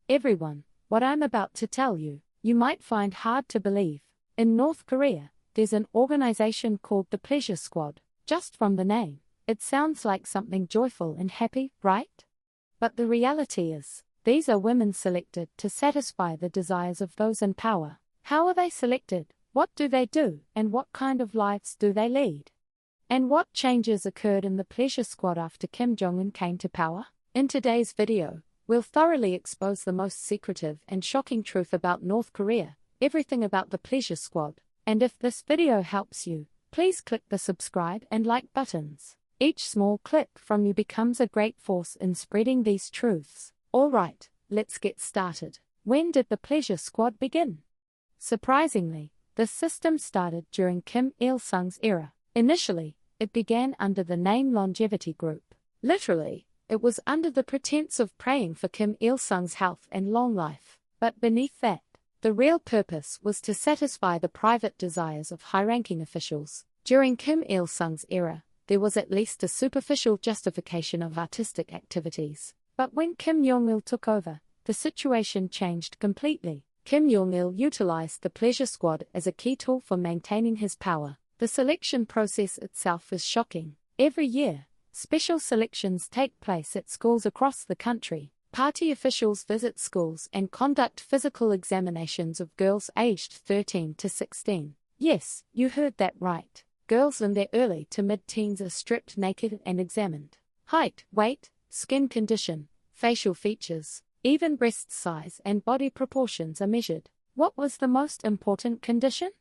Everyone, what I'm about to tell you, you might find hard to believe. In North Korea, there's an organization called the Pleasure Squad. Just from the name, it sounds like something joyful and happy, right? But the reality is, these are women selected to satisfy the desires of those in power. How are they selected? What do they do? And what kind of lives do they lead? And what changes occurred in the Pleasure Squad after Kim Jong-un came to power? In today's video, we'll thoroughly expose the most secretive and shocking truth about North Korea, everything about the Pleasure Squad. And if this video helps you, please click the subscribe and like buttons. Each small click from you becomes a great force in spreading these truths. Alright, let's get started. When did the Pleasure Squad begin? Surprisingly, the system started during Kim Il-sung's era. Initially, it began under the name Longevity Group. Literally, it was under the pretense of praying for Kim Il-sung's health and long life. But beneath that, the real purpose was to satisfy the private desires of high-ranking officials. During Kim Il-sung's era, there was at least a superficial justification of artistic activities. But when Kim Jong-il took over, the situation changed completely. Kim Jong-il utilized the Pleasure Squad as a key tool for maintaining his power. The selection process itself is shocking. Every year, special selections take place at schools across the country. Party officials visit schools and conduct physical examinations of girls aged 13 to 16. Yes, you heard that right. Girls in their early to mid-teens are stripped naked and examined. Height, weight, skin condition, facial features, even breast size and body proportions are measured. What was the most important condition?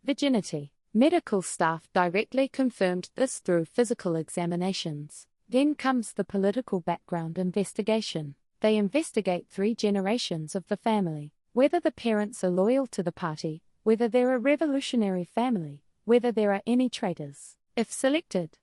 Virginity. Medical staff directly confirmed this through physical examinations. Then comes the political background investigation. They investigate 3 generations of the family, whether the parents are loyal to the party, whether they're a revolutionary family, whether there are any traitors. If selected,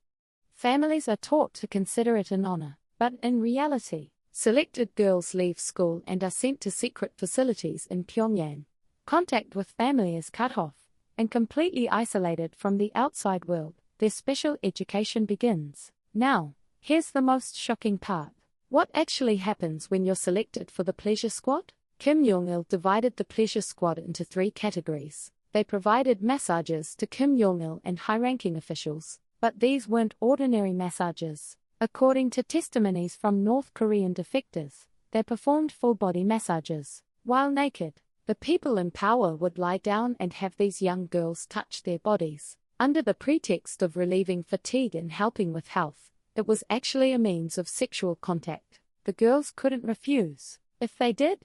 families are taught to consider it an honor, but in reality, selected girls leave school and are sent to secret facilities in Pyongyang. Contact with family is cut off, and completely isolated from the outside world, their special education begins. Now, here's the most shocking part. What actually happens when you're selected for the Pleasure Squad? Kim Jong-il divided the Pleasure Squad into 3 categories. They provided massages to Kim Jong-il and high-ranking officials, but these weren't ordinary massages. According to testimonies from North Korean defectors, they performed full-body massages. While naked, the people in power would lie down and have these young girls touch their bodies. Under the pretext of relieving fatigue and helping with health, it was actually a means of sexual contact. The girls couldn't refuse. If they did,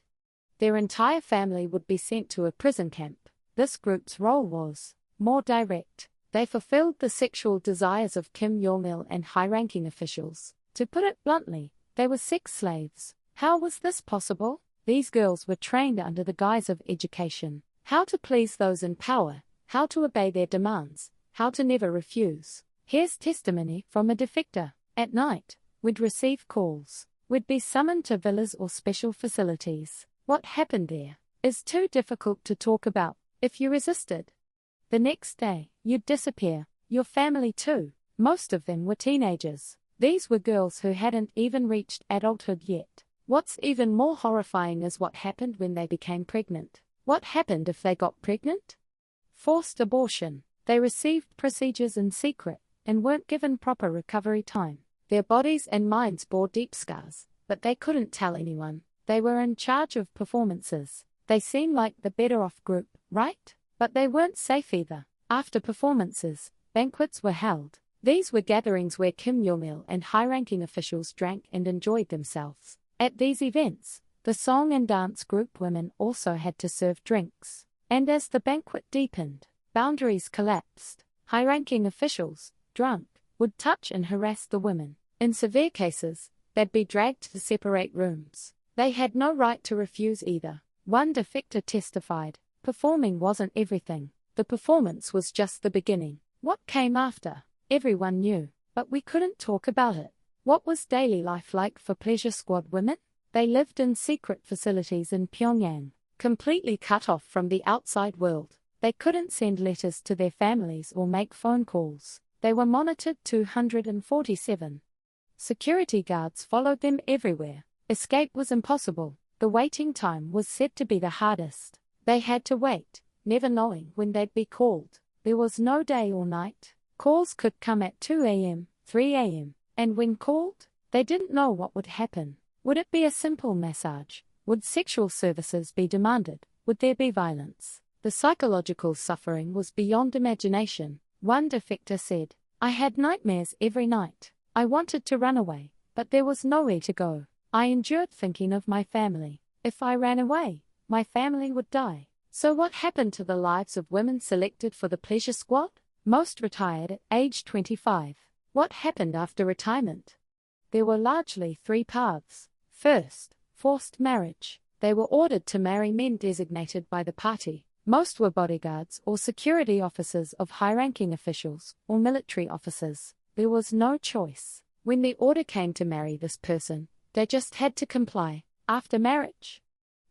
their entire family would be sent to a prison camp. This group's role was more direct. They fulfilled the sexual desires of Kim Jong-il and high-ranking officials. To put it bluntly, they were sex slaves. How was this possible? These girls were trained under the guise of education. How to please those in power, how to obey their demands, how to never refuse. Here's testimony from a defector. At night, we'd receive calls. We'd be summoned to villas or special facilities. What happened there is too difficult to talk about. If you resisted, the next day, you'd disappear. Your family too. Most of them were teenagers. These were girls who hadn't even reached adulthood yet. What's even more horrifying is what happened when they became pregnant. What happened if they got pregnant? Forced abortion. They received procedures in secret and weren't given proper recovery time. Their bodies and minds bore deep scars, but they couldn't tell anyone. They were in charge of performances. They seemed like the better off group, right? But they weren't safe either. After performances, banquets were held. These were gatherings where Kim Jong-il and high-ranking officials drank and enjoyed themselves. At these events, the song and dance group women also had to serve drinks. And as the banquet deepened, boundaries collapsed. High-ranking officials, drunk, would touch and harass the women. In severe cases, they'd be dragged to separate rooms. They had no right to refuse either. One defector testified, performing wasn't everything. The performance was just the beginning. What came after? Everyone knew, but we couldn't talk about it. What was daily life like for Pleasure Squad women? They lived in secret facilities in Pyongyang, completely cut off from the outside world. They couldn't send letters to their families or make phone calls. They were monitored 247. Security guards followed them everywhere. Escape was impossible. The waiting time was said to be the hardest. They had to wait, never knowing when they'd be called. There was no day or night. Calls could come at 2 a.m., 3 a.m., and when called, they didn't know what would happen. Would it be a simple massage? Would sexual services be demanded? Would there be violence? The psychological suffering was beyond imagination. One defector said, "I had nightmares every night. I wanted to run away, but there was nowhere to go. I endured thinking of my family. If I ran away, my family would die." So what happened to the lives of women selected for the pleasure squad? Most retired at age 25. What happened after retirement? There were largely three paths. First, forced marriage. They were ordered to marry men designated by the party. Most were bodyguards or security officers of high-ranking officials or military officers. There was no choice. When the order came to marry this person, they just had to comply. After marriage,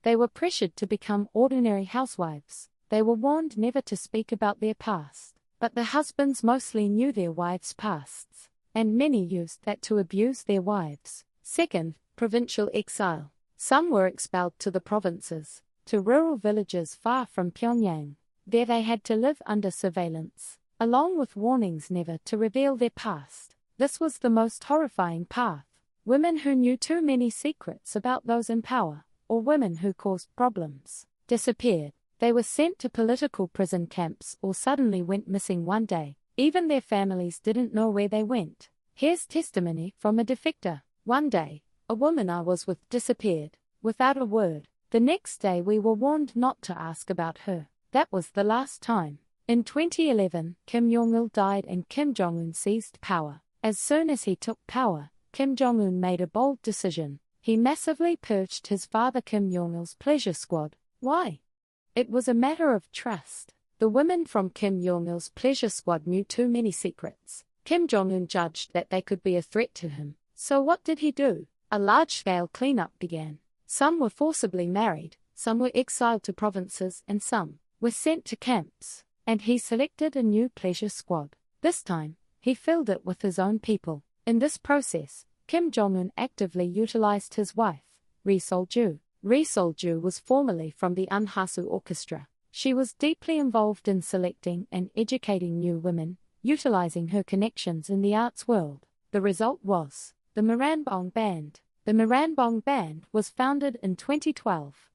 they were pressured to become ordinary housewives. They were warned never to speak about their past. But the husbands mostly knew their wives' pasts, and many used that to abuse their wives. Second, provincial exile. Some were expelled to the provinces, to rural villages far from Pyongyang. There they had to live under surveillance, along with warnings never to reveal their past. This was the most horrifying path. Women who knew too many secrets about those in power, or women who caused problems, disappeared. They were sent to political prison camps or suddenly went missing one day. Even their families didn't know where they went. Here's testimony from a defector. "One day, a woman I was with disappeared, without a word. The next day we were warned not to ask about her. That was the last time." In 2011, Kim Jong-il died and Kim Jong-un seized power. As soon as he took power, Kim Jong-un made a bold decision. He massively purged his father Kim Jong-il's pleasure squad. Why? It was a matter of trust. The women from Kim Jong-il's pleasure squad knew too many secrets. Kim Jong-un judged that they could be a threat to him. So what did he do? A large-scale cleanup began. Some were forcibly married, some were exiled to provinces, and some were sent to camps. And he selected a new pleasure squad. This time, he filled it with his own people. In this process, Kim Jong-un actively utilized his wife, Ri Sol-ju. Ri Sol-ju was formerly from the Unhasu Orchestra. She was deeply involved in selecting and educating new women, utilizing her connections in the arts world. The result was the Moranbong Band. The Moranbong Band was founded in 2012.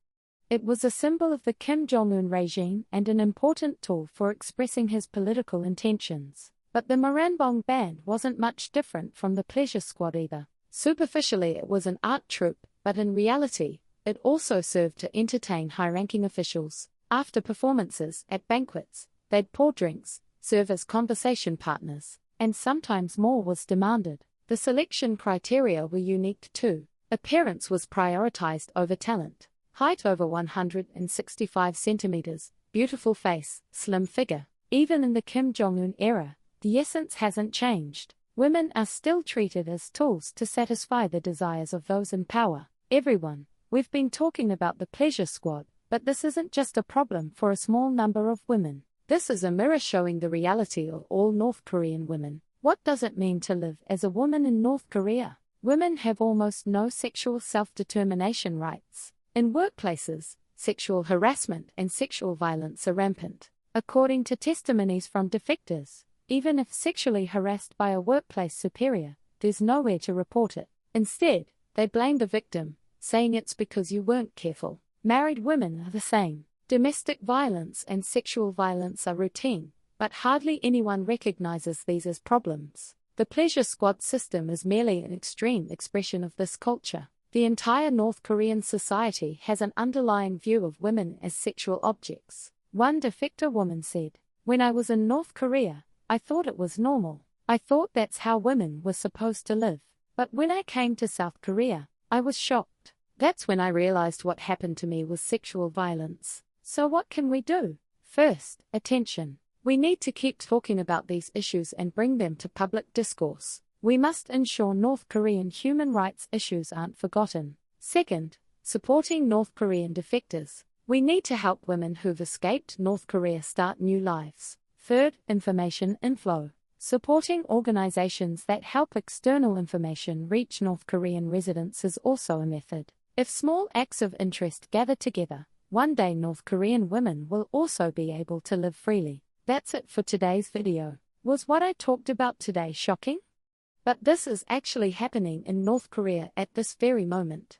It was a symbol of the Kim Jong-un regime and an important tool for expressing his political intentions. But the Moranbong Band wasn't much different from the pleasure squad either. Superficially it was an art troupe, but in reality, it also served to entertain high-ranking officials. After performances, at banquets, they'd pour drinks, serve as conversation partners, and sometimes more was demanded. The selection criteria were unique too. Appearance was prioritized over talent. Height over 165 centimeters, beautiful face, slim figure. Even in the Kim Jong-un era, the essence hasn't changed. Women are still treated as tools to satisfy the desires of those in power. Everyone, we've been talking about the pleasure squad, but this isn't just a problem for a small number of women. This is a mirror showing the reality of all North Korean women. What does it mean to live as a woman in North Korea? Women have almost no sexual self-determination rights. In workplaces, sexual harassment and sexual violence are rampant. According to testimonies from defectors, even if sexually harassed by a workplace superior, there's nowhere to report it. Instead, they blame the victim, saying it's because you weren't careful. Married women are the same. Domestic violence and sexual violence are routine, but hardly anyone recognizes these as problems. The pleasure squad system is merely an extreme expression of this culture. The entire North Korean society has an underlying view of women as sexual objects. One defector woman said, "When I was in North Korea, I thought it was normal. I thought that's how women were supposed to live. But when I came to South Korea, I was shocked. That's when I realized what happened to me was sexual violence." So what can we do? First, attention. We need to keep talking about these issues and bring them to public discourse. We must ensure North Korean human rights issues aren't forgotten. Second, supporting North Korean defectors. We need to help women who've escaped North Korea start new lives. Third, information inflow. Supporting organizations that help external information reach North Korean residents is also a method. If small acts of interest gather together, one day North Korean women will also be able to live freely. That's it for today's video. Was what I talked about today shocking? But this is actually happening in North Korea at this very moment.